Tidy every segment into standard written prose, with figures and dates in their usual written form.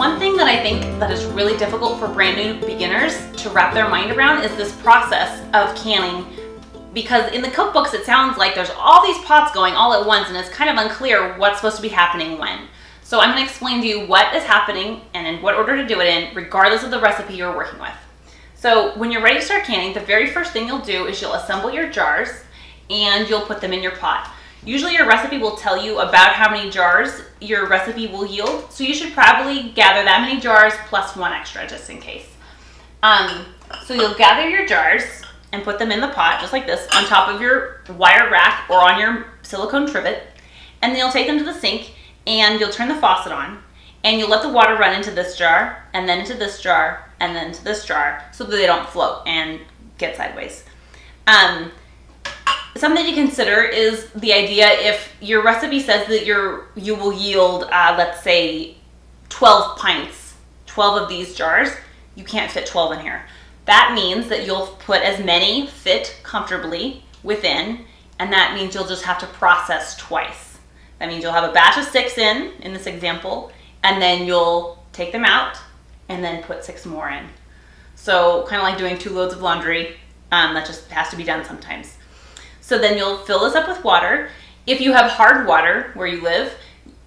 One thing that I think that is really difficult for brand new beginners to wrap their mind around is this process of canning, because in the cookbooks it sounds like there's all these pots going all at once and it's kind of unclear what's supposed to be happening when. So I'm going to explain to you what is happening and in what order to do it in, regardless of the recipe you're working with. So when you're ready to start canning, the very first thing you'll do is you'll assemble your jars and you'll put them in your pot. Usually your recipe will tell you about how many jars your recipe will yield, so you should probably gather that many jars plus one extra just in case. So you'll gather your jars and put them in the pot just like this on top of your wire rack or on your silicone trivet, and then you'll take them to the sink and you'll turn the faucet on and you'll let the water run into this jar and then into this jar and then into this jar so that they don't float and get sideways. Something to consider is the idea if your recipe says that you will yield, let's say 12 pints, 12 of these jars, you can't fit 12 in here. That means that you'll put as many fit comfortably within, and that means you'll just have to process twice. That means you'll have a batch of 6 in this example, and then you'll take them out and then put 6 more in. So kind of like doing 2 loads of laundry, that just has to be done sometimes. So then you'll fill this up with water. If you have hard water where you live,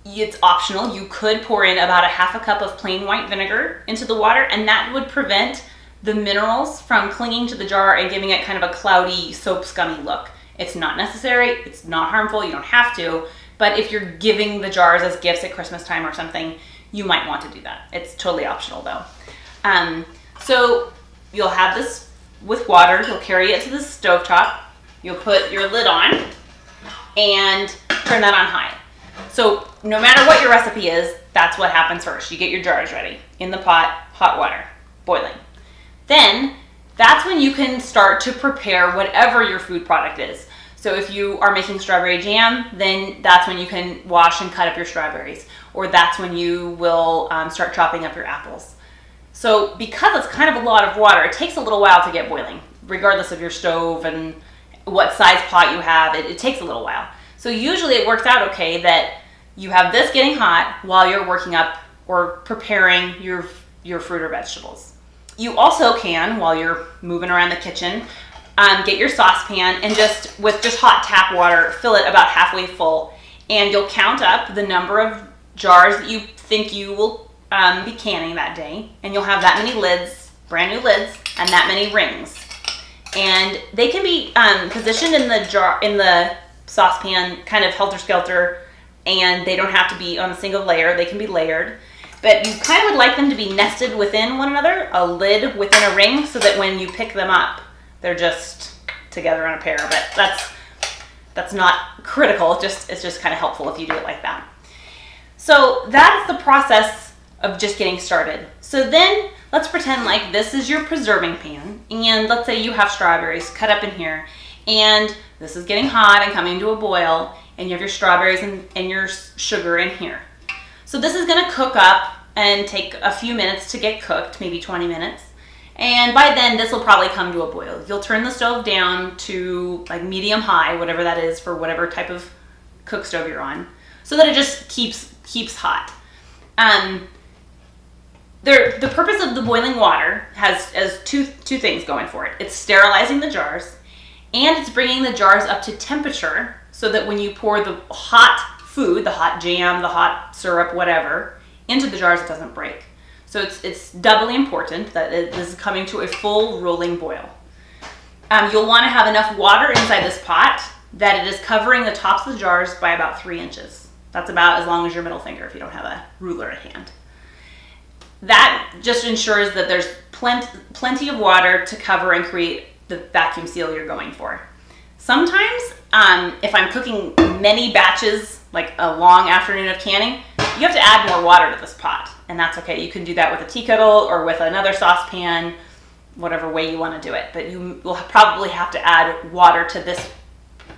it's optional. You could pour in about a half a cup of plain white vinegar into the water, and that would prevent the minerals from clinging to the jar and giving it kind of a cloudy, soap scummy look. It's not necessary, it's not harmful, you don't have to, but if you're giving the jars as gifts at Christmas time or something, you might want to do that. It's totally optional though. So you'll have this with water, you'll carry it to the stovetop, you'll put your lid on and turn that on high. So no matter what your recipe is, that's what happens first. You get your jars ready in the pot, hot water, boiling. Then that's when you can start to prepare whatever your food product is. So if you are making strawberry jam, then that's when you can wash and cut up your strawberries, or that's when you will start chopping up your apples. So because it's kind of a lot of water, it takes a little while to get boiling, regardless of your stove and what size pot you have. It takes a little while. So usually it works out okay that you have this getting hot while you're working up or preparing your fruit or vegetables. You also can, while you're moving around the kitchen, get your saucepan and with just hot tap water, fill it about halfway full, and you'll count up the number of jars that you think you will be canning that day, and you'll have that many lids, brand new lids, and that many rings. And they can be positioned in the saucepan kind of helter-skelter, and they don't have to be on a single layer. They can be layered. But you kind of would like them to be nested within one another, a lid within a ring, so that when you pick them up, they're just together on a pair. But that's not critical. It's just kind of helpful if you do it like that. So that's the process of just getting started. So then let's pretend like this is your preserving pan, and let's say you have strawberries cut up in here, and this is getting hot and coming to a boil, and you have your strawberries and your sugar in here. So this is going to cook up and take a few minutes to get cooked, maybe 20 minutes. And by then this will probably come to a boil. You'll turn the stove down to like medium high, whatever that is for whatever type of cook stove you're on, so that it just keeps hot. The purpose of the boiling water has two things going for it. It's sterilizing the jars, and it's bringing the jars up to temperature so that when you pour the hot food, the hot jam, the hot syrup, whatever, into the jars, it doesn't break. So it's doubly important that this is coming to a full rolling boil. You'll want to have enough water inside this pot that it is covering the tops of the jars by about 3 inches. That's about as long as your middle finger if you don't have a ruler at hand. That just ensures that there's plenty of water to cover and create the vacuum seal you're going for. Sometimes, if I'm cooking many batches, like a long afternoon of canning, you have to add more water to this pot, and that's okay. You can do that with a tea kettle or with another saucepan, whatever way you want to do it, but you will probably have to add water to this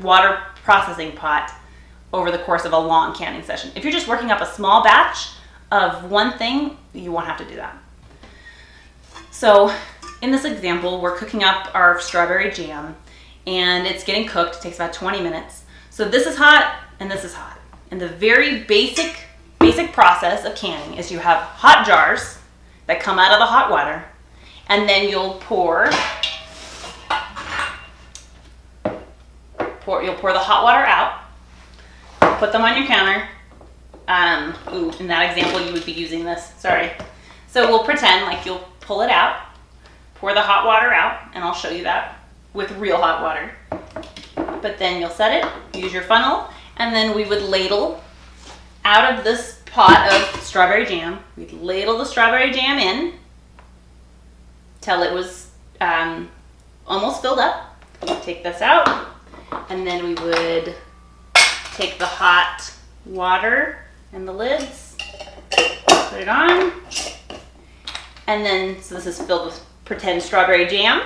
water processing pot over the course of a long canning session. If you're just working up a small batch of one thing, you won't have to do that. So in this example, we're cooking up our strawberry jam, and it's getting cooked. It takes about 20 minutes. So this is hot and this is hot. And the very basic basic process of canning is you have hot jars that come out of the hot water, and then you'll pour the hot water out, put them on your counter. In that example, you would be using this, sorry. So we'll pretend like you'll pull it out, pour the hot water out, and I'll show you that with real hot water. But then you'll set it, use your funnel, and then we would ladle out of this pot of strawberry jam. We'd ladle the strawberry jam in till it was almost filled up. Take this out, and then we would take the hot water and the lids, put it on, and then, so this is filled with pretend strawberry jam.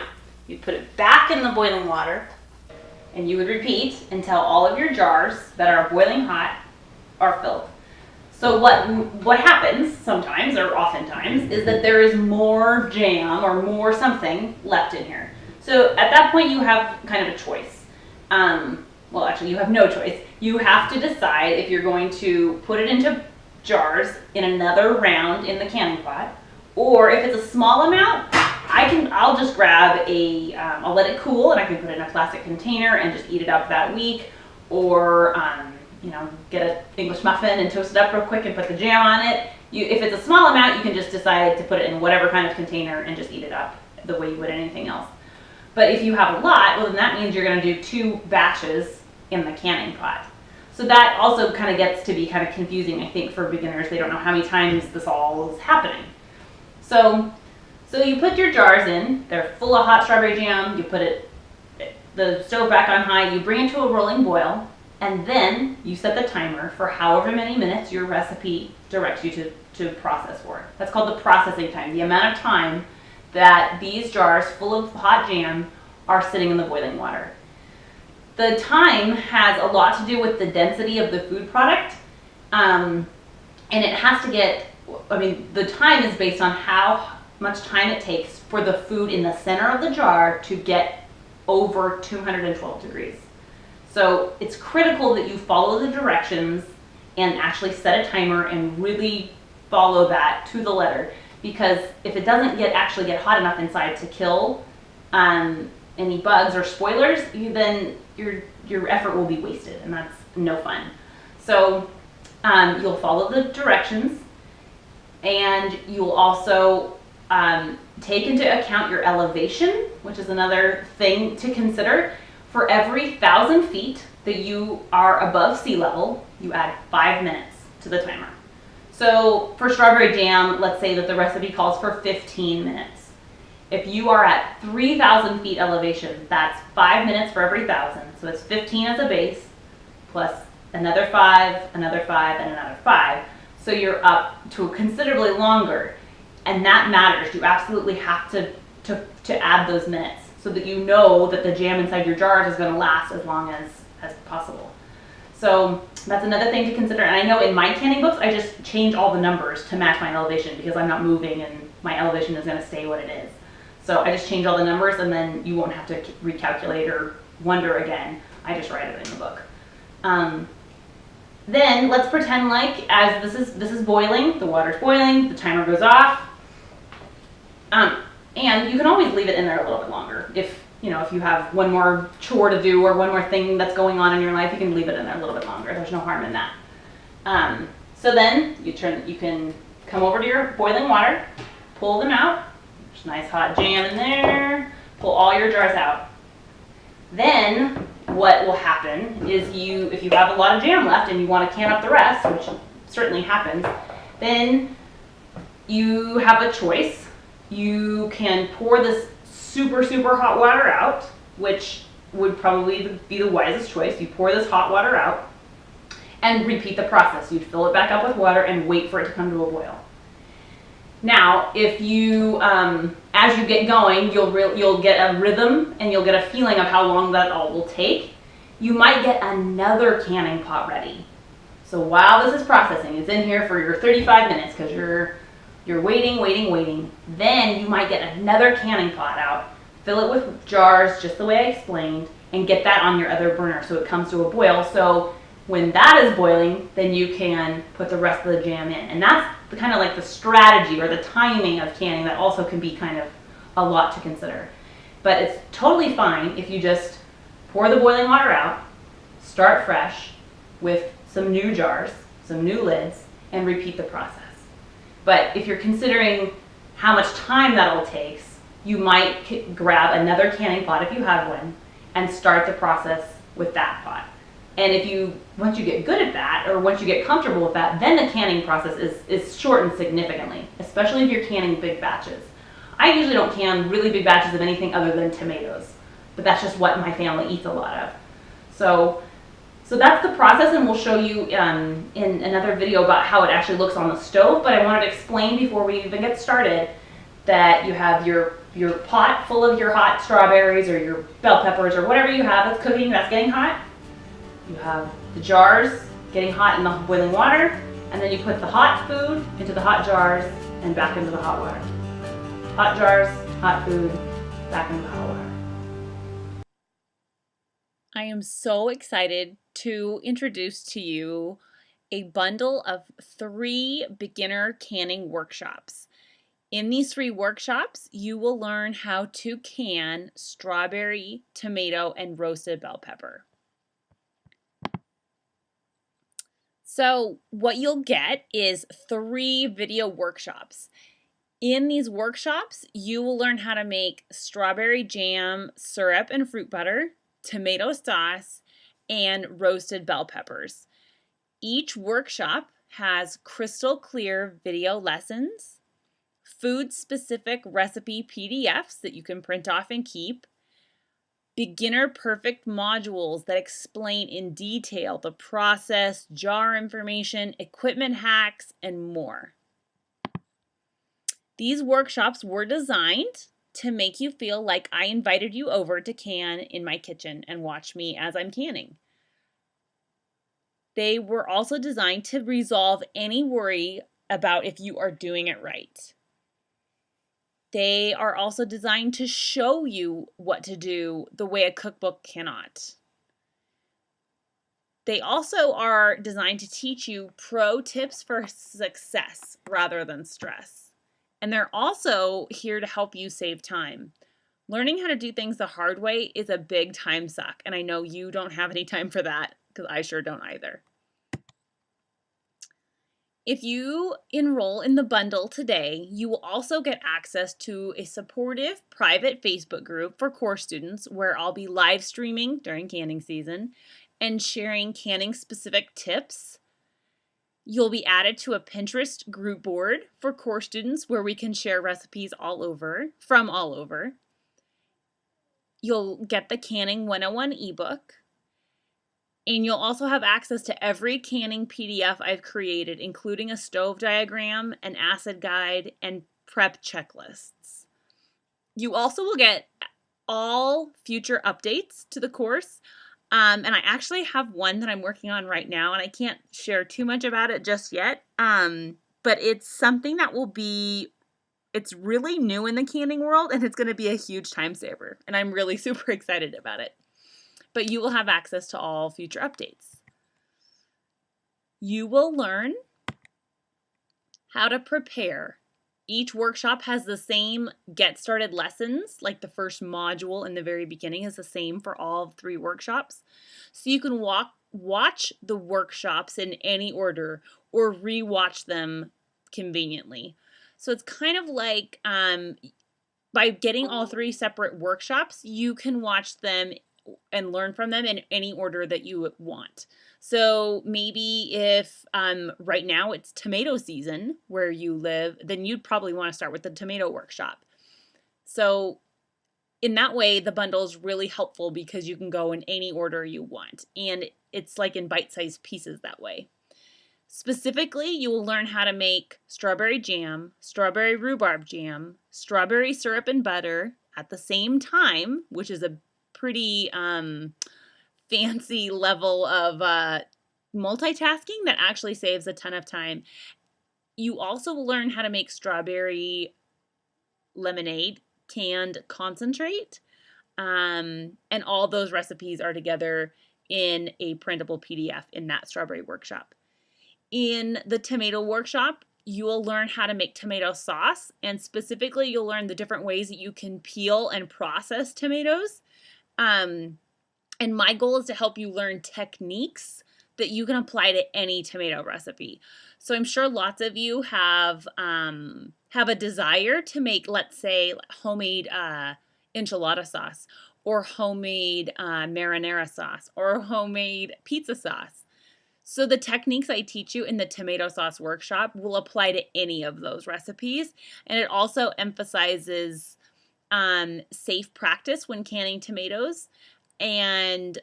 You put it back in the boiling water, and you would repeat until all of your jars that are boiling hot are filled. So what happens sometimes, or oftentimes, is that there is more jam or more something left in here. So at that point you have kind of a choice. Well, actually you have no choice. You have to decide if you're going to put it into jars in another round in the canning pot, or if it's a small amount, I'll just grab I'll let it cool and I can put it in a plastic container and just eat it up that week, or get an English muffin and toast it up real quick and put the jam on it. If it's a small amount, you can just decide to put it in whatever kind of container and just eat it up the way you would anything else. But if you have a lot, well, then that means you're going to do 2 batches in the canning pot. So that also kind of gets to be kind of confusing, I think, for beginners. They don't know how many times this all is happening. So you put your jars in, they're full of hot strawberry jam, you put the stove back on high, you bring it to a rolling boil, and then you set the timer for however many minutes your recipe directs you to process for. That's called the processing time, the amount of time that these jars full of hot jam are sitting in the boiling water. The time has a lot to do with the density of the food product, and it has to get, the time is based on how much time it takes for the food in the center of the jar to get over 212 degrees. So it's critical that you follow the directions and actually set a timer and really follow that to the letter, because if it doesn't actually get hot enough inside to kill any bugs or spoilers, then your effort will be wasted, and that's no fun. So you'll follow the directions, and you'll also take into account your elevation, which is another thing to consider. For every 1,000 feet that you are above sea level, you add 5 minutes to the timer. So for strawberry jam, let's say that the recipe calls for 15 minutes. If you are at 3,000 feet elevation, that's 5 minutes for every 1,000. So it's 15 as a base, plus another 5, another 5, and another 5. So you're up to considerably longer. And that matters. You absolutely have to add those minutes so that you know that the jam inside your jars is going to last as long as possible. So that's another thing to consider. And I know in my canning books, I just change all the numbers to match my elevation because I'm not moving and my elevation is going to stay what it is. So I just change all the numbers, and then you won't have to recalculate or wonder again. I just write it in the book. Then let's pretend like as this is boiling, the water's boiling, the timer goes off. And you can always leave it in there a little bit longer. If you have one more chore to do or one more thing that's going on in your life, you can leave it in there a little bit longer. There's no harm in that. So then you can come over to your boiling water, pull them out. There's nice hot jam in there. Pull all your jars out. Then what will happen is if you have a lot of jam left and you want to can up the rest, which certainly happens, then you have a choice. You can pour this super, super hot water out, which would probably be the wisest choice. You pour this hot water out and repeat the process. You fill it back up with water and wait for it to come to a boil. Now, if you, as you get going, you'll get a rhythm and you'll get a feeling of how long that all will take. You might get another canning pot ready. So while this is processing, it's in here for your 35 minutes because you're waiting. Then you might get another canning pot out, fill it with jars just the way I explained, and get that on your other burner so it comes to a boil. So When that is boiling, then you can put the rest of the jam in. And that's kind of like the strategy or the timing of canning that also can be kind of a lot to consider. But it's totally fine if you just pour the boiling water out, start fresh with some new jars, some new lids, and repeat the process. But if you're considering how much time that'll take, you might grab another canning pot if you have one and start the process with that pot. And once you get good at that, or once you get comfortable with that, then the canning process is shortened significantly, especially if you're canning big batches. I usually don't can really big batches of anything other than tomatoes, but that's just what my family eats a lot of. So that's the process, and we'll show you in another video about how it actually looks on the stove, but I wanted to explain before we even get started that you have your pot full of your hot strawberries or your bell peppers or whatever you have that's cooking, that's getting hot. You have the jars getting hot in the boiling water, and then you put the hot food into the hot jars and back into the hot water. Hot jars, hot food, back into the hot water. I am so excited to introduce to you a bundle of 3 beginner canning workshops. In these 3 workshops, you will learn how to can strawberry, tomato, and roasted bell pepper. So what you'll get is 3 video workshops. In these workshops, you will learn how to make strawberry jam, syrup and fruit butter, tomato sauce, and roasted bell peppers. Each workshop has crystal clear video lessons, food-specific recipe PDFs that you can print off and keep, beginner perfect modules that explain in detail the process, jar information, equipment hacks, and more. These workshops were designed to make you feel like I invited you over to can in my kitchen and watch me as I'm canning. They were also designed to resolve any worry about if you are doing it right. They are also designed to show you what to do the way a cookbook cannot. They also are designed to teach you pro tips for success rather than stress. And they're also here to help you save time. Learning how to do things the hard way is a big time suck, and I know you don't have any time for that because I sure don't either. If you enroll in the bundle today, you will also get access to a supportive private Facebook group for course students where I'll be live streaming during canning season and sharing canning specific tips. You'll be added to a Pinterest group board for course students where we can share recipes from all over. You'll get the Canning 101 ebook. And you'll also have access to every canning PDF I've created, including a stove diagram, an acid guide, and prep checklists. You also will get all future updates to the course. And I actually have one that I'm working on right now, and I can't share too much about it just yet. But it's something that it's really new in the canning world, and it's going to be a huge time saver. And I'm really super excited about it. But you will have access to all future updates. You will learn how to prepare. Each workshop has the same get started lessons, like the first module in the very beginning is the same for all 3 workshops. So you can watch the workshops in any order or re-watch them conveniently. So it's kind of like by getting all 3 separate workshops, you can watch them and learn from them in any order that you want. So maybe if right now it's tomato season where you live, then you'd probably want to start with the tomato workshop. So in that way, the bundle is really helpful because you can go in any order you want. And it's like in bite-sized pieces that way. Specifically, you will learn how to make strawberry jam, strawberry rhubarb jam, strawberry syrup and butter at the same time, which is a pretty fancy level of multitasking that actually saves a ton of time. You also will learn how to make strawberry lemonade, canned concentrate, and all those recipes are together in a printable PDF in that strawberry workshop. In the tomato workshop, you will learn how to make tomato sauce, and specifically you'll learn the different ways that you can peel and process tomatoes. And my goal is to help you learn techniques that you can apply to any tomato recipe. So I'm sure lots of you have a desire to make, let's say, homemade enchilada sauce, or homemade marinara sauce, or homemade pizza sauce. So the techniques I teach you in the tomato sauce workshop will apply to any of those recipes. And it also emphasizes safe practice when canning tomatoes, and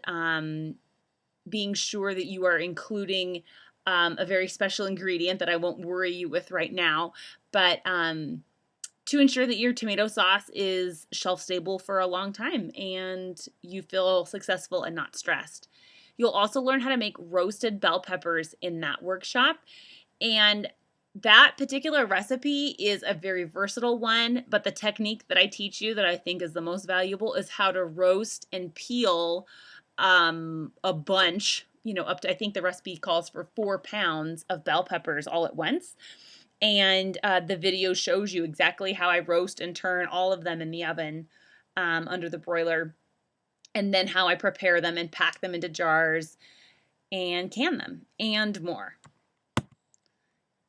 being sure that you are including a very special ingredient that I won't worry you with right now, but to ensure that your tomato sauce is shelf stable for a long time and you feel successful and not stressed. You'll also learn how to make roasted bell peppers in that workshop. And that particular recipe is a very versatile one, but the technique that I teach you that I think is the most valuable is how to roast and peel a bunch, up to, I think the recipe calls for 4 pounds of bell peppers all at once. And the video shows you exactly how I roast and turn all of them in the oven under the broiler, and then how I prepare them and pack them into jars and can them, and more.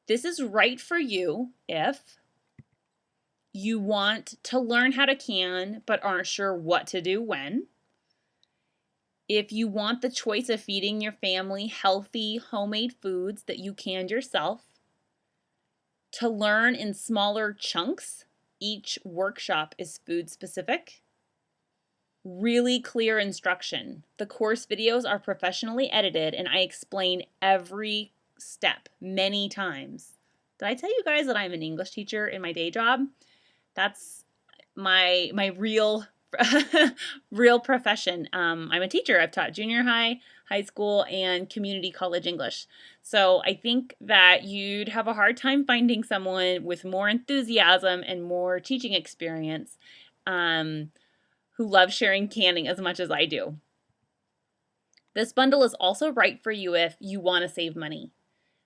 This is right for you if you want to learn how to can but aren't sure what to do when. If you want the choice of feeding your family healthy homemade foods that you canned yourself. To learn in smaller chunks, each workshop is food specific. Really clear instruction. The course videos are professionally edited and I explain every step many times. Did I tell you guys that I'm an English teacher in my day job? That's my real profession. I'm a teacher. I've taught junior high, high school, and community college English. So I think that you'd have a hard time finding someone with more enthusiasm and more teaching experience who loves sharing canning as much as I do. This bundle is also right for you if you want to save money.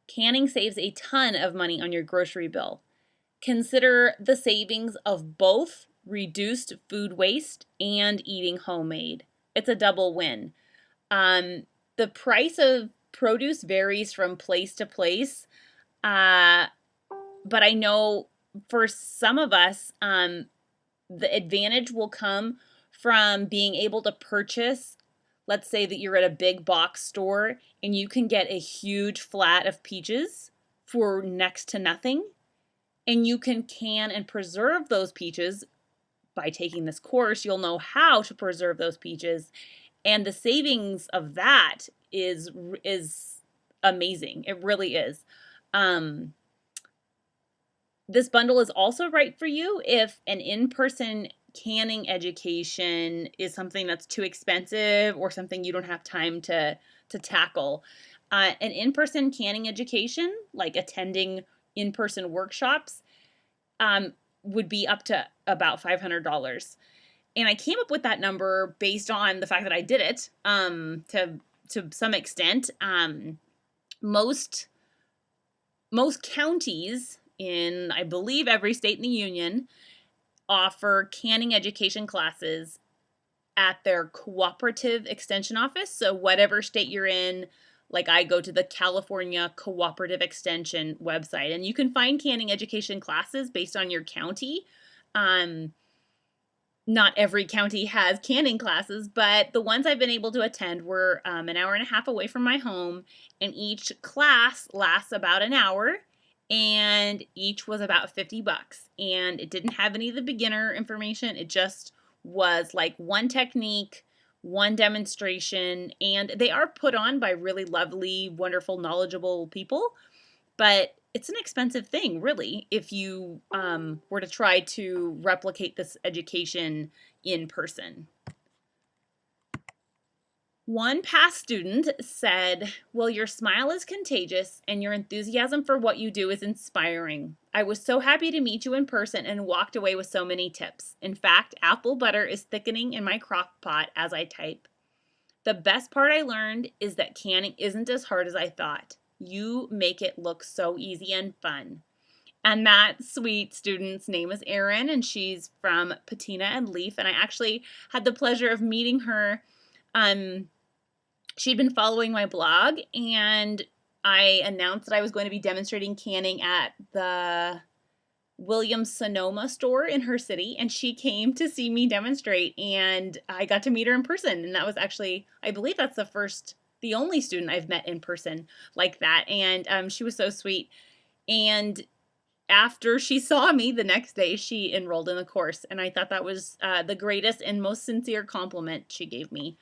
Canning saves a ton of money on your grocery bill. Consider the savings of both reduced food waste and eating homemade. It's a double win. The price of produce varies from place to place, but I know for some of us, the advantage will come from being able to purchase. Let's say that you're at a big box store and you can get a huge flat of peaches for next to nothing, and you can can and preserve those peaches. By taking this course, you'll know how to preserve those peaches, and the savings of that is amazing. It really is. This bundle is also right for you if an in-person canning education is something that's too expensive or something you don't have time to tackle. An in-person canning education, like attending in-person workshops, would be up to about $500. And I came up with that number based on the fact that I did it to some extent. Most counties in, I believe, every state in the union offer canning education classes at their cooperative extension office. So whatever state you're in, like I go to the California Cooperative Extension website, and you can find canning education classes based on your county. Not every county has canning classes, but the ones I've been able to attend were an hour and a half away from my home, and each class lasts about an hour, and each was about $50. And it didn't have any of the beginner information. It just was like one technique, one demonstration, and they are put on by really lovely, wonderful, knowledgeable people. But it's an expensive thing, really, if you were to try to replicate this education in person. One past student said, "Well, your smile is contagious and your enthusiasm for what you do is inspiring. I was so happy to meet you in person and walked away with so many tips. In fact, apple butter is thickening in my crock pot as I type. The best part I learned is that canning isn't as hard as I thought. You make it look so easy and fun. And that sweet student's name is Erin, and she's from Patina and Leaf. And I actually had the pleasure of meeting her. She'd been following my blog, and I announced that I was going to be demonstrating canning at the Williams Sonoma store in her city, and she came to see me demonstrate, and I got to meet her in person. And that was actually, I believe that's the only student I've met in person like that. And she was so sweet. And after she saw me the next day, she enrolled in the course, and I thought that was the greatest and most sincere compliment she gave me.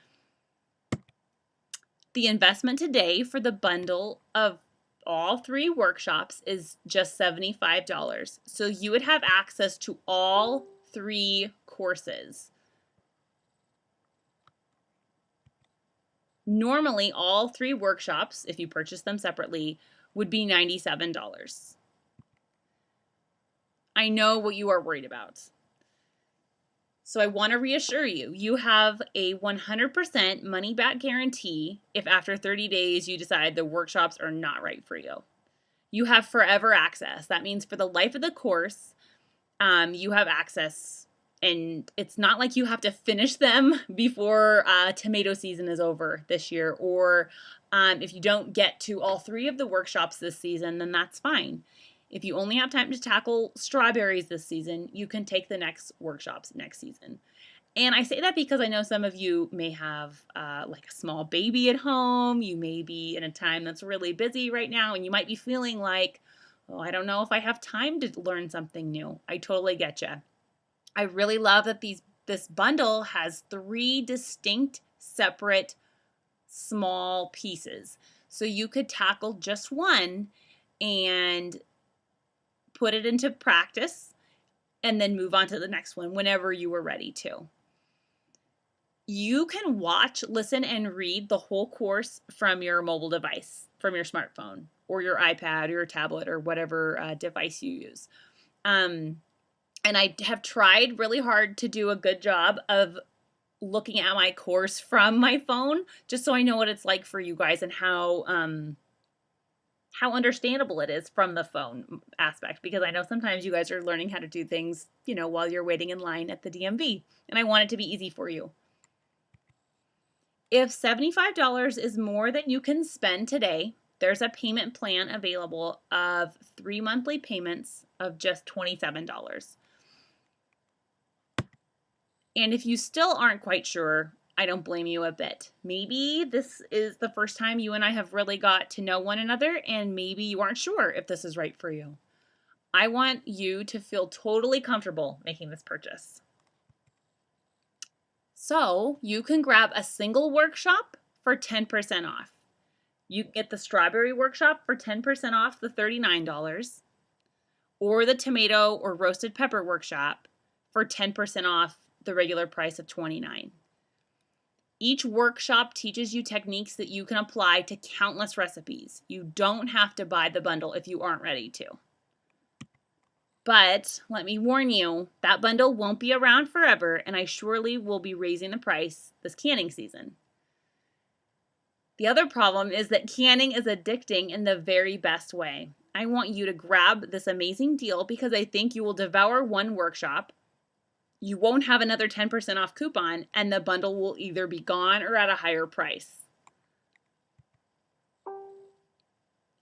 The investment today for the bundle of all 3 workshops is just $75. So you would have access to all 3 courses. Normally, all 3 workshops, if you purchase them separately, would be $97. I know what you are worried about. So I want to reassure you, you have a 100% money back guarantee if after 30 days you decide the workshops are not right for you. You have forever access. That means for the life of the course, you have access, and it's not like you have to finish them before tomato season is over this year, or if you don't get to all 3 of the workshops this season, then that's fine. If you only have time to tackle strawberries this season, you can take the next workshops next season. And I say that because I know some of you may have like a small baby at home. You may be in a time that's really busy right now, and you might be feeling like, oh, I don't know if I have time to learn something new. I totally get you. I really love that this bundle has 3 distinct, separate, small pieces. So you could tackle just one and put it into practice and then move on to the next one whenever you were ready to. You can watch, listen, and read the whole course from your mobile device, from your smartphone or your iPad or your tablet or whatever device you use. And I have tried really hard to do a good job of looking at my course from my phone, just so I know what it's like for you guys and how understandable it is from the phone aspect, because I know sometimes you guys are learning how to do things, while you're waiting in line at the DMV, and I want it to be easy for you. If $75 is more than you can spend today, there's a payment plan available of 3 monthly payments of just $27. And if you still aren't quite sure, I don't blame you a bit. Maybe this is the first time you and I have really got to know one another, and maybe you aren't sure if this is right for you. I want you to feel totally comfortable making this purchase. So you can grab a single workshop for 10% off. You can get the strawberry workshop for 10% off the $39, or the tomato or roasted pepper workshop for 10% off the regular price of $29. Each workshop teaches you techniques that you can apply to countless recipes. You don't have to buy the bundle if you aren't ready to. But let me warn you, that bundle won't be around forever, and I surely will be raising the price this canning season. The other problem is that canning is addicting in the very best way. I want you to grab this amazing deal because I think you will devour one workshop. You won't have another 10% off coupon, and the bundle will either be gone or at a higher price.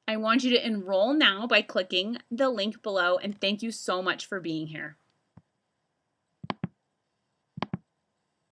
I want you to enroll now by clicking the link below, and thank you so much for being here.